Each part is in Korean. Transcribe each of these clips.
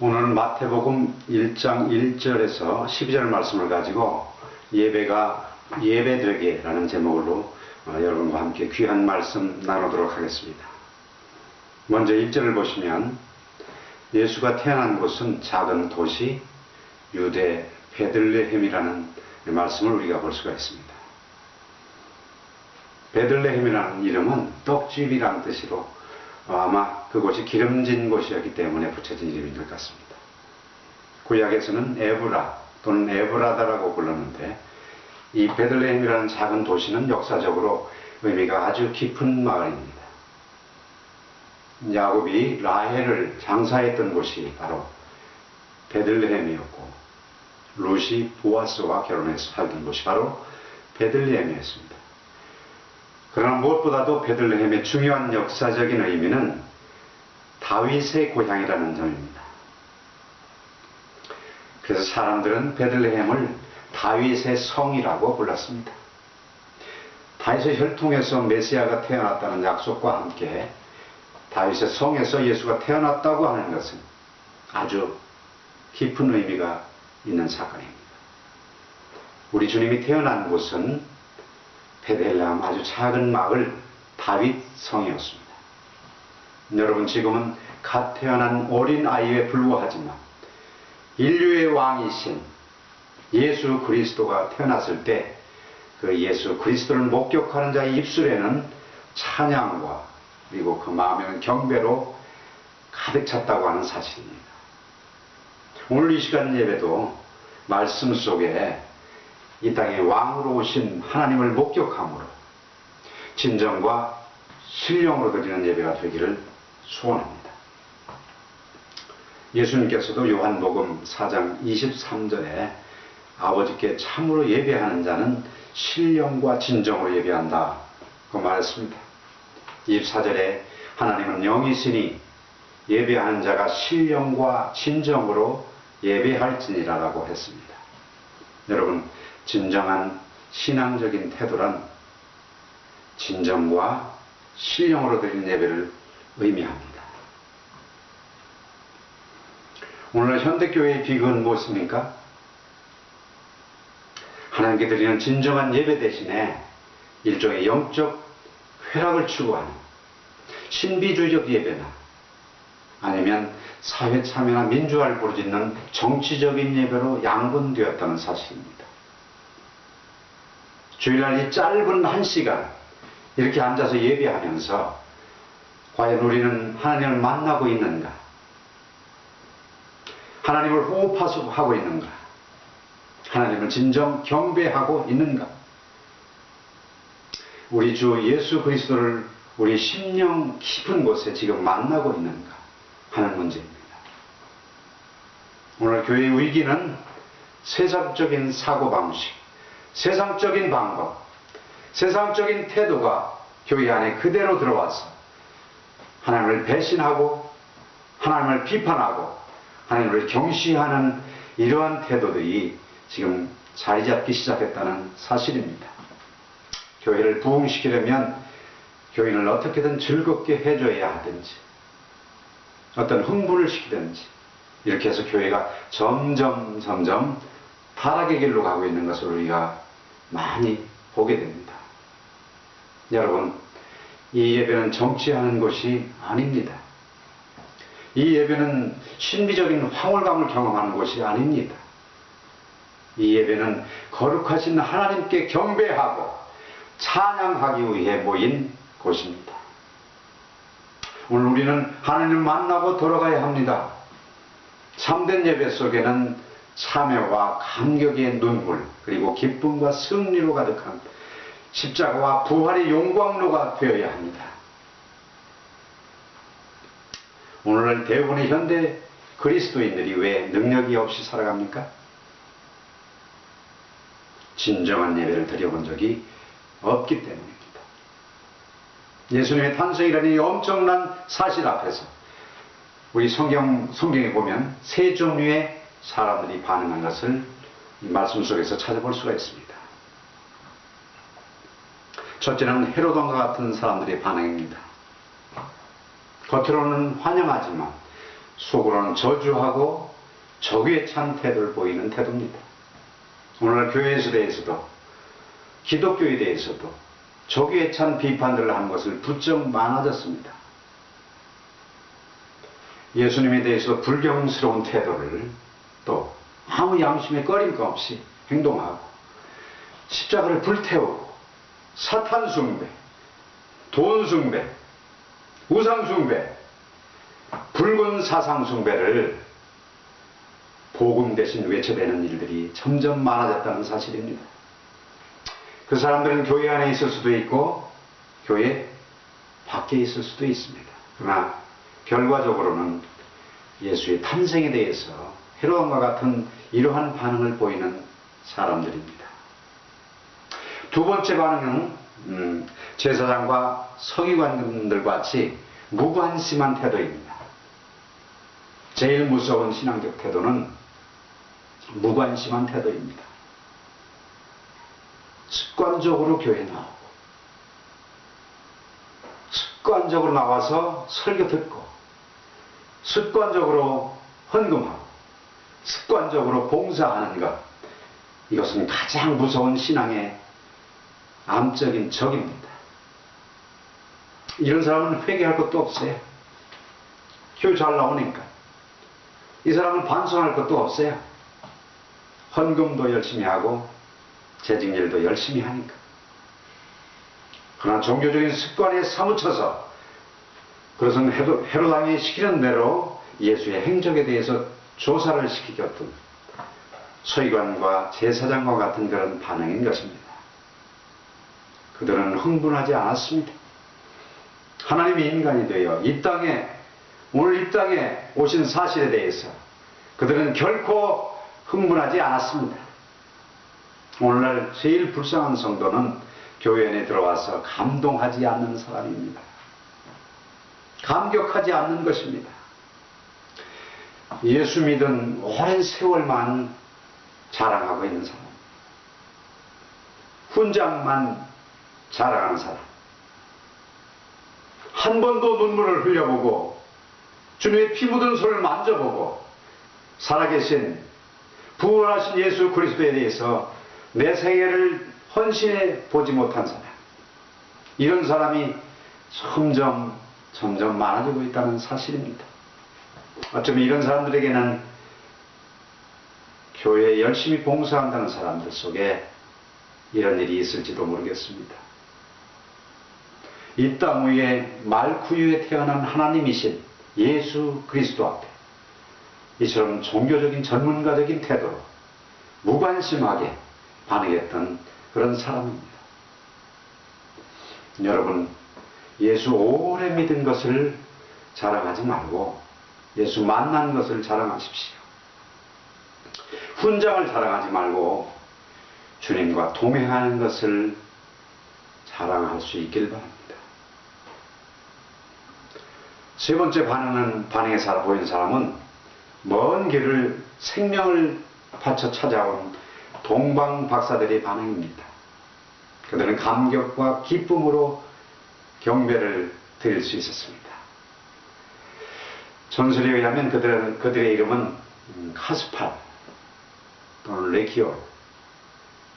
오늘은 마태복음 1장 1절에서 12절 말씀을 가지고 예배가 예배되게라는 제목으로 여러분과 함께 귀한 말씀 나누도록 하겠습니다. 먼저 1절을 보시면 예수가 태어난 곳은 작은 도시 유대 베들레헴이라는 말씀을 우리가 볼 수가 있습니다. 베들레헴이라는 이름은 떡집이라는 뜻으로 아마 그곳이 기름진 곳이었기 때문에 붙여진 이름인 것 같습니다. 구약에서는 에브라 또는 에브라다라고 불렀는데 이 베들레헴이라는 작은 도시는 역사적으로 의미가 아주 깊은 마을입니다. 야곱이 라헬을 장사했던 곳이 바로 베들레헴이었고 룻이 보아스와 결혼해서 살던 곳이 바로 베들레헴이었습니다. 그러나 무엇보다도 베들레헴의 중요한 역사적인 의미는 다윗의 고향이라는 점입니다. 그래서 사람들은 베들레헴을 다윗의 성이라고 불렀습니다. 다윗의 혈통에서 메시아가 태어났다는 약속과 함께 다윗의 성에서 예수가 태어났다고 하는 것은 아주 깊은 의미가 있는 사건입니다. 우리 주님이 태어난 곳은 베들레헴 아주 작은 마을 다윗 성이었습니다. 여러분, 지금은 갓 태어난 어린 아이에 불과하지만 인류의 왕이신 예수 그리스도가 태어났을 때 그 예수 그리스도를 목격하는 자의 입술에는 찬양과 그리고 그 마음에는 경배로 가득 찼다고 하는 사실입니다. 오늘 이 시간 예배도 말씀 속에 이 땅에 왕으로 오신 하나님을 목격함으로 진정과 신령으로 드리는 예배가 되기를 소원합니다. 예수님께서도 요한복음 4장 23절에 아버지께 참으로 예배하는 자는 신령과 진정으로 예배한다 고 말했습니다. 24절에 하나님은 영이시니 예배하는 자가 신령과 진정으로 예배할지니라 라고 했습니다. 여러분, 진정한 신앙적인 태도란 진정과 신령으로 드리는 예배를 의미합니다. 오늘날 현대교회의 비극은 무엇입니까? 하나님께 드리는 진정한 예배 대신에 일종의 영적 쾌락을 추구하는 신비주의적 예배나 아니면 사회 참여나 민주화를 부르짖는 정치적인 예배로 양분되었다는 사실입니다. 주일날 이 짧은 1시간 이렇게 앉아서 예배하면서 과연 우리는 하나님을 만나고 있는가? 하나님을 호흡하고 있는가? 하나님을 진정 경배하고 있는가? 우리 주 예수 그리스도를 우리 심령 깊은 곳에 지금 만나고 있는가 하는 문제입니다. 오늘 교회의 위기는 세상적인 사고방식, 세상적인 방법, 세상적인 태도가 교회 안에 그대로 들어와서 하나님을 배신하고 하나님을 비판하고 하나님을 경시하는 이러한 태도들이 지금 자리 잡기 시작했다는 사실입니다. 교회를 부흥시키려면 교인을 어떻게든 즐겁게 해줘야 하든지 어떤 흥분을 시키든지 이렇게 해서 교회가 점점 타락의 길로 가고 있는 것을 우리가 많이 보게 됩니다. 여러분, 이 예배는 정치하는 것이 아닙니다. 이 예배는 신비적인 황홀감을 경험하는 것이 아닙니다. 이 예배는 거룩하신 하나님께 경배하고 찬양하기 위해 모인 곳입니다. 오늘 우리는 하나님을 만나고 돌아가야 합니다. 참된 예배 속에는 참회와 감격의 눈물 그리고 기쁨과 승리로 가득한 십자가와 부활의 영광로가 되어야 합니다. 오늘날 대부분의 현대 그리스도인들이 왜 능력이 없이 살아갑니까? 진정한 예배를 드려본 적이 없기 때문입니다. 예수님의 탄생이라는 이 엄청난 사실 앞에서 우리 성경에 보면 세 종류의 사람들이 반응한 것을 이 말씀 속에서 찾아볼 수가 있습니다. 첫째는 헤로돈과 같은 사람들의 반응입니다. 겉으로는 환영하지만 속으로는 저주하고 적에 찬 태도를 보이는 태도입니다. 오늘날 교회에 대해서도 기독교에 대해서도 적에 찬 비판들을 하는 것을 부쩍 많아졌습니다. 예수님에 대해서 불경스러운 태도를 또 아무 양심에 꺼림거 없이 행동하고 십자가를 불태우고 사탄 숭배, 돈 숭배, 우상 숭배, 붉은 사상 숭배를 복음 대신 외쳐대는 일들이 점점 많아졌다는 사실입니다. 그 사람들은 교회 안에 있을 수도 있고 교회 밖에 있을 수도 있습니다. 그러나 결과적으로는 예수의 탄생에 대해서 헤롯과 같은 이러한 반응을 보이는 사람들입니다. 두 번째 반응은 제사장과 서기관들 같이 무관심한 태도입니다. 제일 무서운 신앙적 태도는 무관심한 태도입니다. 습관적으로 교회에 나오고 습관적으로 나와서 설교 듣고 습관적으로 헌금하고 습관적으로 봉사하는 것, 이것은 가장 무서운 신앙의 암적인 적입니다. 이런 사람은 회개할 것도 없어요. 교회 잘 나오니까. 이 사람은 반성할 것도 없어요. 헌금도 열심히 하고 재직일도 열심히 하니까. 그러나 종교적인 습관에 사무쳐서 그것은 헤롯 시키는 대로 예수의 행적에 대해서 조사를 시키겠던 서기관과 제사장과 같은 그런 반응인 것입니다. 그들은 흥분하지 않았습니다. 하나님이 인간이 되어 오늘 이 땅에 오신 사실에 대해서 그들은 결코 흥분하지 않았습니다. 오늘날 제일 불쌍한 성도는 교회 안에 들어와서 감동하지 않는 사람입니다. 감격하지 않는 것입니다. 예수 믿은 오랜 세월만 자랑하고 있는 사람, 훈장만 자랑하는 사람, 한 번도 눈물을 흘려보고 주님의 피 묻은 손을 만져보고 살아계신 부활하신 예수 그리스도에 대해서 내 생애를 헌신해 보지 못한 사람, 이런 사람이 점점 많아지고 있다는 사실입니다. 어쩌면 이런 사람들에게는 교회에 열심히 봉사한다는 사람들 속에 이런 일이 있을지도 모르겠습니다. 이 땅 위에 말구유에 태어난 하나님이신 예수 그리스도 앞에 이처럼 종교적인 전문가적인 태도로 무관심하게 반응했던 그런 사람입니다. 여러분, 예수 오래 믿은 것을 자랑하지 말고 예수 만난 것을 자랑하십시오. 훈장을 자랑하지 말고 주님과 동행하는 것을 자랑할 수 있길 바랍니다. 세 번째 반응에 살아 보인 사람은 먼 길을 생명을 바쳐 찾아온 동방 박사들의 반응입니다. 그들은 감격과 기쁨으로 경배를 드릴 수 있었습니다. 전설에 의하면 그들의 이름은 카스팔 또는 레키올,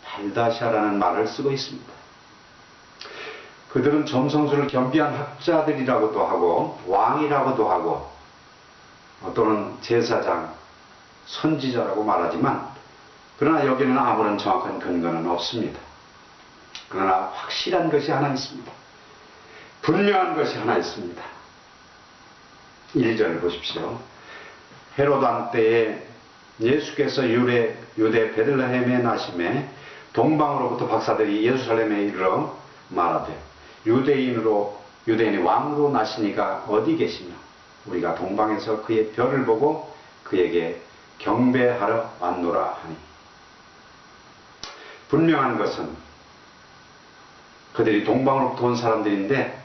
발다샤라는 말을 쓰고 있습니다. 그들은 점성술을 겸비한 학자들이라고도 하고 왕이라고도 하고 또는 제사장, 선지자라고 말하지만 그러나 여기는 아무런 정확한 근거는 없습니다. 그러나 확실한 것이 하나 있습니다. 분명한 것이 하나 있습니다. 1절을 보십시오. 헤롯 왕 때에 예수께서 유대 베들레헴에 나심에 동방으로부터 박사들이 예루살렘에 이르러 말하되 유대인이 왕으로 나시니가 어디 계시냐? 우리가 동방에서 그의 별을 보고 그에게 경배하러 왔노라 하니. 분명한 것은 그들이 동방으로부터 온 사람들인데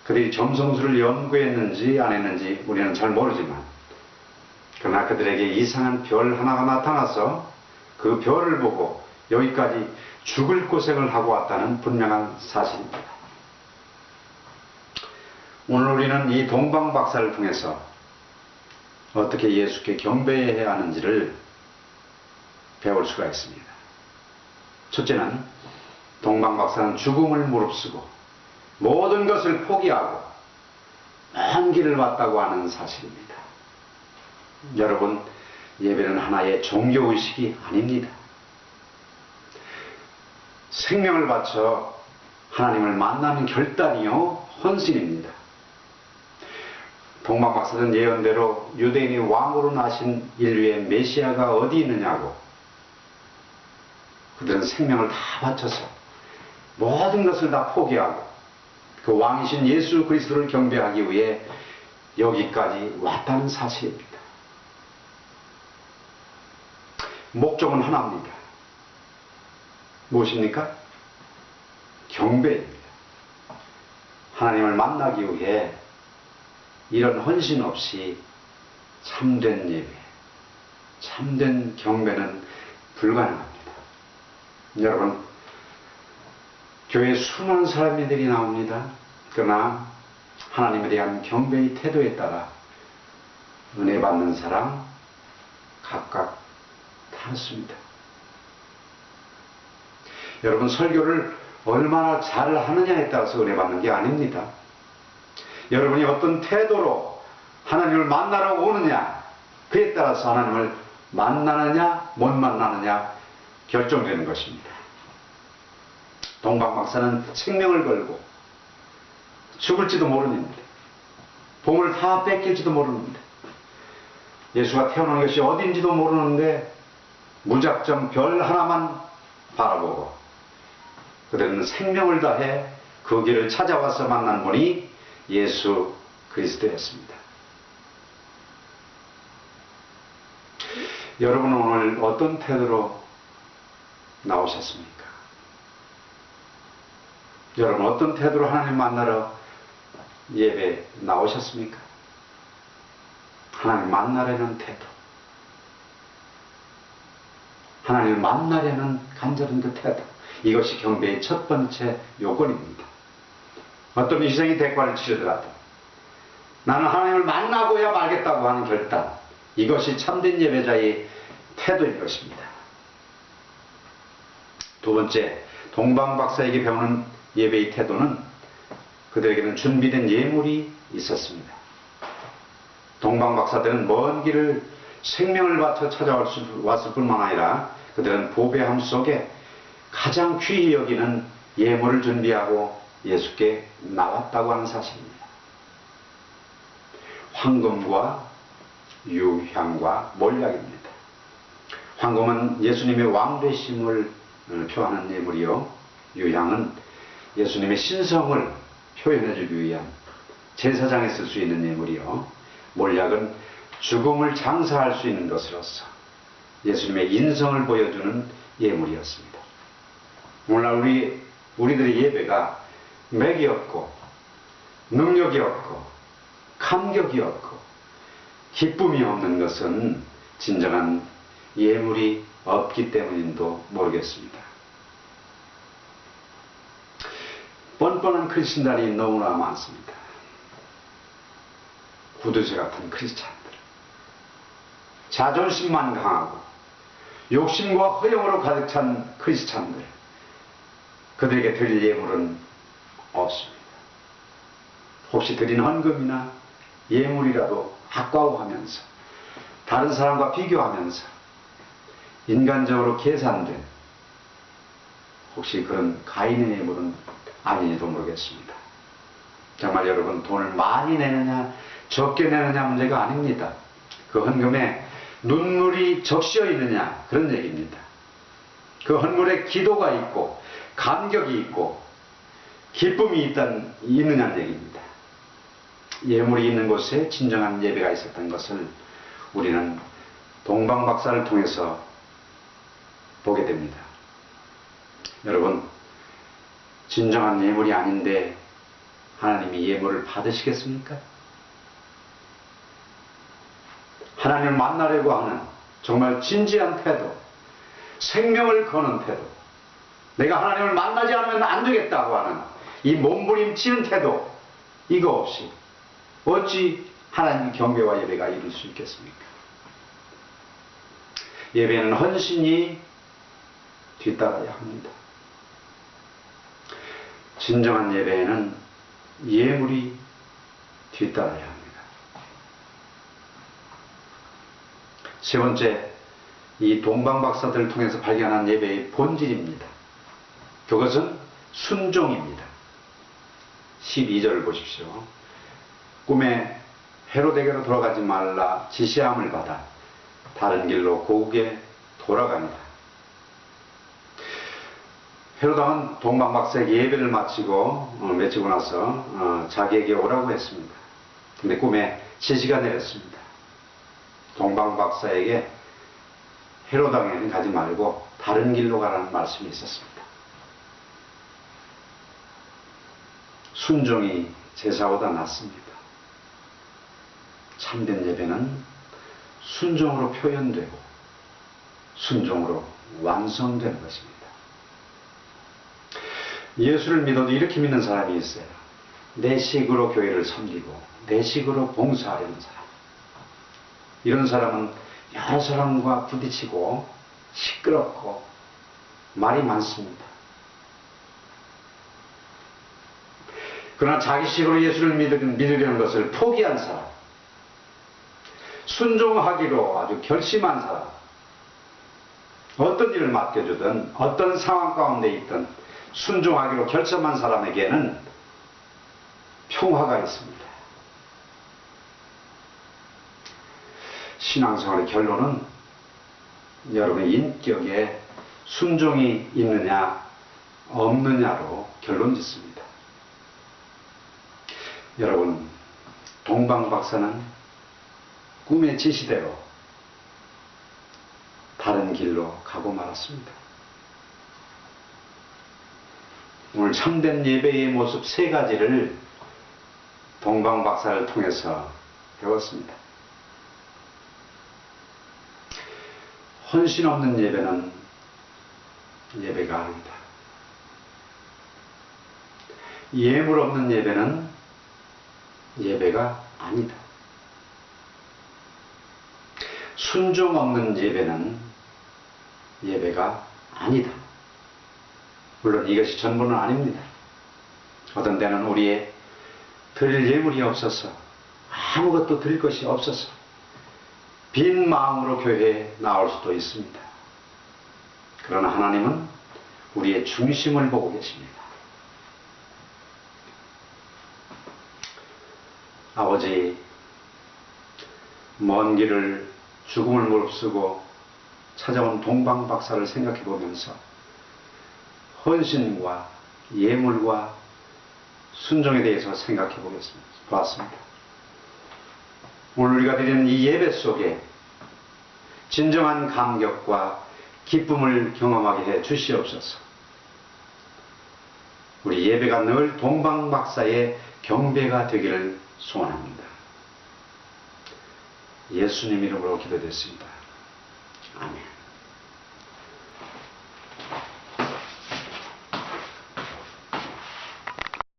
그들이 점성술을 연구했는지 안 했는지 우리는 잘 모르지만 그러나 그들에게 이상한 별 하나가 나타나서 그 별을 보고 여기까지 죽을 고생을 하고 왔다는 분명한 사실입니다. 오늘 우리는 이 동방 박사를 통해서 어떻게 예수께 경배해야 하는지를 배울 수가 있습니다. 첫째는 동방 박사는 죽음을 무릅쓰고 모든 것을 포기하고 먼 길을 왔다고 하는 사실입니다. 여러분, 예배는 하나의 종교의식이 아닙니다. 생명을 바쳐 하나님을 만나는 결단이요 헌신입니다. 동방 박사는 예언대로 유대인이 왕으로 나신 인류의 메시아가 어디 있느냐고 그들은 생명을 다 바쳐서 모든 것을 다 포기하고 그 왕이신 예수 그리스도를 경배하기 위해 여기까지 왔다는 사실입니다. 목적은 하나입니다. 무엇입니까? 경배입니다. 하나님을 만나기 위해 이런 헌신 없이 참된 예배, 참된 경배는 불가능합니다. 여러분, 교회에 수많은 사람들이 나옵니다. 그러나 하나님에 대한 경배의 태도에 따라 은혜 받는 사람 각각 다릅니다. 여러분, 설교를 얼마나 잘 하느냐에 따라서 은혜 받는 게 아닙니다. 여러분이 어떤 태도로 하나님을 만나러 오느냐, 그에 따라서 하나님을 만나느냐 못 만나느냐 결정되는 것입니다. 동방 박사는 생명을 걸고 죽을지도 모르는데, 보물 다 뺏길지도 모르는데, 예수가 태어난 것이 어딘지도 모르는데 무작정 별 하나만 바라보고 그들은 생명을 다해 그 길을 찾아와서 만난 분이 예수 그리스도였습니다. 여러분은 오늘 어떤 태도로 나오셨습니까? 여러분 어떤 태도로 하나님 만나러 예배 나오셨습니까? 하나님 만나려는 태도, 하나님을 만나려는 간절한 그 태도, 이것이 경배의 첫 번째 요건입니다. 어떤 희생이 대가를 치르더라도 나는 하나님을 만나고야 말겠다고 하는 결단, 이것이 참된 예배자의 태도인 것입니다. 두 번째, 동방 박사에게 배우는 예배의 태도는 그들에게는 준비된 예물이 있었습니다. 동방 박사들은 먼 길을 생명을 바쳐 찾아왔을 뿐만 아니라 그들은 보배함 속에 가장 귀히 여기는 예물을 준비하고 예수께 나왔다고 하는 사실입니다. 황금과 유향과 몰약입니다. 황금은 예수님의 왕되심을 표하는 예물이요, 유향은 예수님의 신성을 표현해주기 위한 제사장에 쓸 수 있는 예물이요, 몰약은 죽음을 장사할 수 있는 것으로서 예수님의 인성을 보여주는 예물이었습니다. 오늘날 우리들의 예배가 맥이 없고 능력이 없고 감격이 없고 기쁨이 없는 것은 진정한 예물이 없기 때문인도 모르겠습니다. 뻔뻔한 크리스찬들이 너무나 많습니다. 구두쇠 같은 크리스찬들, 자존심만 강하고 욕심과 허영으로 가득 찬 크리스찬들, 그들에게 드릴 예물은 없습니다. 혹시 드린 헌금이나 예물이라도 아까워하면서 다른 사람과 비교하면서 인간적으로 계산된 혹시 그런 가인의 예물은 아닌지도 모르겠습니다. 정말 여러분, 돈을 많이 내느냐 적게 내느냐 문제가 아닙니다. 그 헌금에 눈물이 적셔 있느냐 그런 얘기입니다. 그 헌물에 기도가 있고 감격이 있고 기쁨이 있느냐는 얘기입니다. 예물이 있는 곳에 진정한 예배가 있었던 것을 우리는 동방 박사를 통해서 보게 됩니다. 여러분, 진정한 예물이 아닌데 하나님이 예물을 받으시겠습니까? 하나님을 만나려고 하는 정말 진지한 태도, 생명을 거는 태도, 내가 하나님을 만나지 않으면 안 되겠다고 하는 이 몸부림치는 태도, 이거 없이 어찌 하나님 경배와 예배가 이룰 수 있겠습니까? 예배는 헌신이 뒤따라야 합니다. 진정한 예배에는 예물이 뒤따라야 합니다. 세 번째, 이 동방박사들을 통해서 발견한 예배의 본질입니다. 그것은 순종입니다. 12절을 보십시오. 꿈에 헤로데게로 돌아가지 말라 지시함을 받아 다른 길로 고국에 돌아갑니다. 헤로당은 동방박사에게 예배를 마치고 나서 자기에게 오라고 했습니다. 근데 꿈에 지시가 내렸습니다. 동방박사에게 헤로당에는 가지 말고 다른 길로 가라는 말씀이 있었습니다. 순종이 제사보다 낫습니다. 참된 예배는 순종으로 표현되고 순종으로 완성되는 것입니다. 예수를 믿어도 이렇게 믿는 사람이 있어요. 내 식으로 교회를 섬기고 내 식으로 봉사하려는 사람. 이런 사람은 여러 사람과 부딪히고 시끄럽고 말이 많습니다. 그러나 자기 식으로 예수를 믿으려는 것을 포기한 사람, 순종하기로 아주 결심한 사람, 어떤 일을 맡겨주든 어떤 상황 가운데 있든 순종하기로 결심한 사람에게는 평화가 있습니다. 신앙생활의 결론은 여러분의 인격에 순종이 있느냐 없느냐로 결론 짓습니다. 여러분, 동방박사는 꿈의 지시대로 다른 길로 가고 말았습니다. 오늘 참된 예배의 모습 세 가지를 동방박사를 통해서 배웠습니다. 헌신 없는 예배는 예배가 아니다. 예물 없는 예배는 예배가 아니다. 순종 없는 예배는 예배가 아니다. 물론 이것이 전부는 아닙니다. 어떤 때는 우리의 드릴 예물이 없어서 아무것도 드릴 것이 없어서 빈 마음으로 교회에 나올 수도 있습니다. 그러나 하나님은 우리의 중심을 보고 계십니다. 아버지, 먼 길을 죽음을 무릅쓰고 찾아온 동방박사를 생각해 보면서 헌신과 예물과 순종에 대해서 생각해 보았습니다. 오늘 우리가 드리는 이 예배 속에 진정한 감격과 기쁨을 경험하게 해 주시옵소서. 우리 예배가 늘 동방박사의 경배가 되기를 소원합니다. 예수님 이름으로 기도드렸습니다. 아멘.